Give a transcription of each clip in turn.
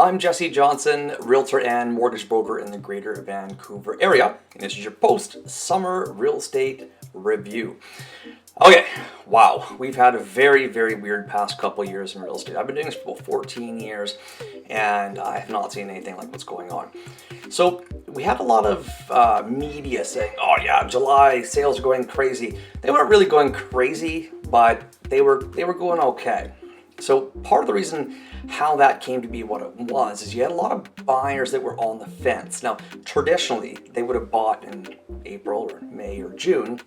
I'm Jessi Johnson, Realtor and mortgage broker in the Greater Vancouver area, and this is your post-summer real estate review. Okay, wow, we've had a very, very weird past couple years in real estate. I've been doing this for about 14 years, and I have not seen anything like what's going on. So we had a lot of media saying, oh yeah, July sales are going crazy. They weren't really going crazy, but they were going okay. So part of the reason how that came to be what it was is you had a lot of buyers that were on the fence. Now, traditionally, they would have bought in April or May or June.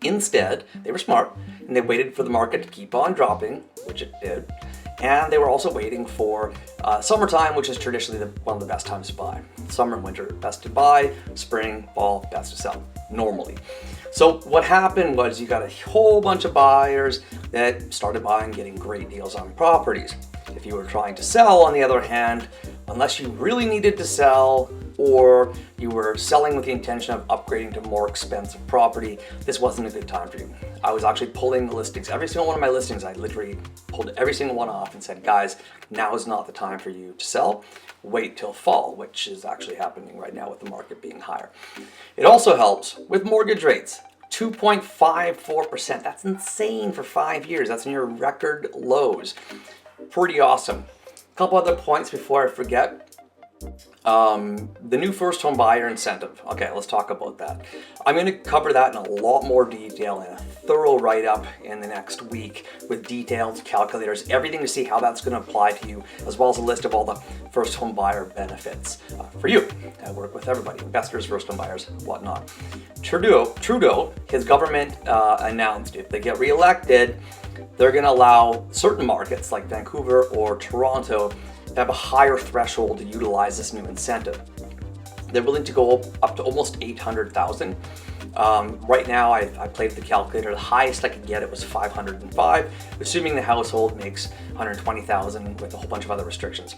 Instead, they were smart and they waited for the market to keep on dropping, which it did. And they were also waiting for summertime, which is traditionally one of the best times to buy. Summer and winter, best to buy. Spring, fall, best to sell, normally. So what happened was you got a whole bunch of buyers that started buying, getting great deals on properties. If you were trying to sell, on the other hand, unless you really needed to sell or you were selling with the intention of upgrading to more expensive property, this wasn't a good time for you. I was actually pulling the listings. Every single one of my listings, I literally pulled every single one off and said, guys, now is not the time for you to sell. Wait till fall, which is actually happening right now with the market being higher. It also helps with mortgage rates. 2.54%. That's insane for 5 years. That's near record lows. Pretty awesome. A couple other points before I forget. The new first home buyer incentive. Okay, let's talk about that. I'm going to cover that in a lot more detail in a thorough write-up in the next week with detailed calculators, everything to see how that's going to apply to you, as well as a list of all the first home buyer benefits for you. I work with everybody, investors, first home buyers, whatnot. Trudeau, his government announced if they get reelected, they're going to allow certain markets like Vancouver or Toronto to have a higher threshold to utilize this new incentive. They're willing to go up to almost 800,000. Right now, I played with the calculator. The highest I could get it was 505, assuming the household makes 120,000 with a whole bunch of other restrictions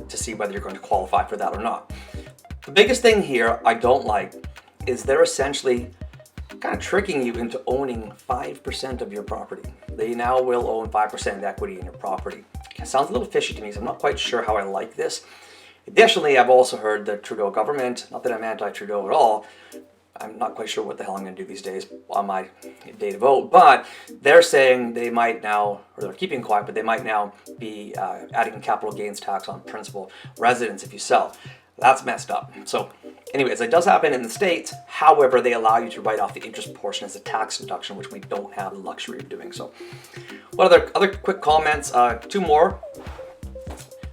to see whether you're going to qualify for that or not. The biggest thing here I don't like is they're essentially kind of tricking you into owning 5% of your property. They now will own 5% equity in your property. It sounds a little fishy to me, so I'm not quite sure how I like this. Additionally, I've also heard the Trudeau government, not that I'm anti-Trudeau at all, I'm not quite sure what the hell I'm going to do these days on my day to vote, but they're saying they might now, or they're keeping quiet, but they might now be adding capital gains tax on principal residence if you sell. That's messed up. So anyways, it does happen in the States. However, they allow you to write off the interest portion as a tax deduction, which we don't have the luxury of doing. So what other quick comments? Two more.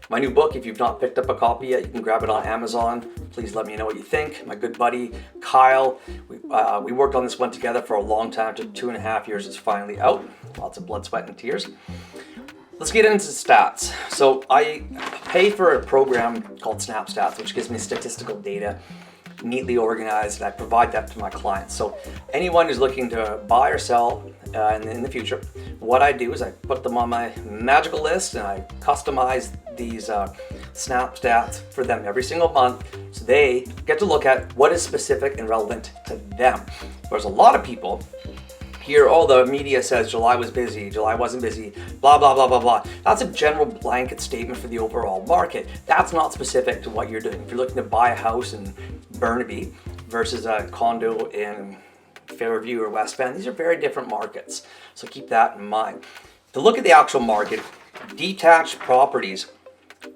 My new book, if you've not picked up a copy yet, you can grab it on Amazon. Please let me know what you think. My good buddy, Kyle, we worked on this one together for a long time. It took 2.5 years. It's finally out. Lots of blood, sweat, and tears. Let's get into stats. So I pay for a program called SnapStats, which gives me statistical data, neatly organized, and I provide that to my clients. So anyone who's looking to buy or sell in the future, what I do is I put them on my magical list and I customize these SnapStats for them every single month so they get to look at what is specific and relevant to them. There's a lot of people here, all the media says July was busy, July wasn't busy, blah, blah, blah, blah, blah. That's a general blanket statement for the overall market. That's not specific to what you're doing. If you're looking to buy a house in Burnaby versus a condo in Fairview or West Van, these are very different markets. So keep that in mind. To look at the actual market, detached properties,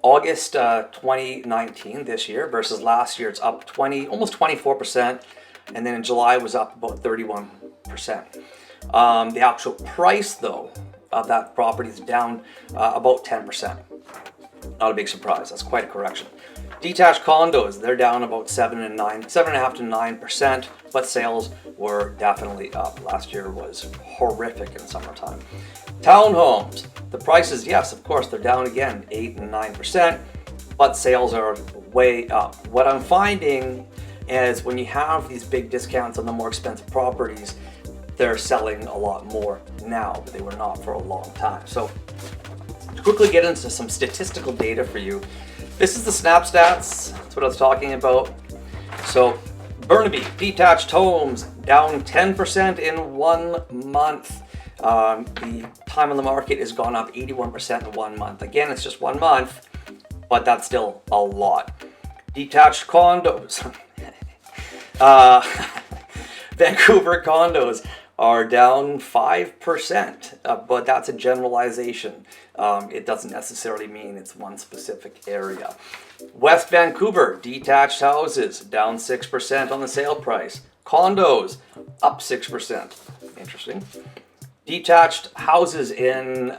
August 2019, this year, versus last year, it's up almost 24%. And then in July, it was up about 31%. The actual price, though, of that property is down about 10%. Not a big surprise. That's quite a correction. Detached condos, they're down about 7.5 to 9%, but sales were definitely up. Last year was horrific in summertime. Townhomes, the prices, yes, of course, they're down again, 8 and 9%, but sales are way up. What I'm finding is when you have these big discounts on the more expensive properties, they're selling a lot more now, but they were not for a long time. So to quickly get into some statistical data for you, this is the SnapStats. That's what I was talking about. So Burnaby, detached homes, down 10% in 1 month. The time on the market has gone up 81% in 1 month. Again, it's just 1 month. but that's still a lot. Detached condos. Vancouver condos are down 5%, but that's a generalization. It doesn't necessarily mean it's one specific area. West Vancouver, detached houses down 6% on the sale price. Condos up 6%. Interesting. Detached houses in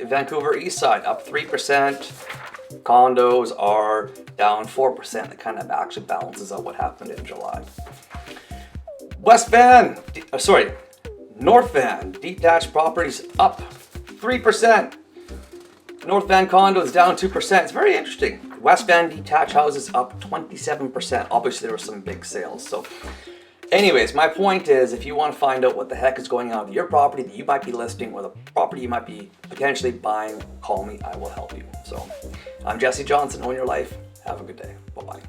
Vancouver East Side up 3%. Condos are down 4%. It kind of actually balances out what happened in July. North Van, detached properties up 3%. North Van condos down 2%. It's very interesting. West Van detached houses up 27%. Obviously, there were some big sales. So, anyways, my point is, if you want to find out what the heck is going on with your property that you might be listing or the property you might be potentially buying, call me. I will help you. So, I'm Jessi Johnson. Own your life. Have a good day. Bye-bye.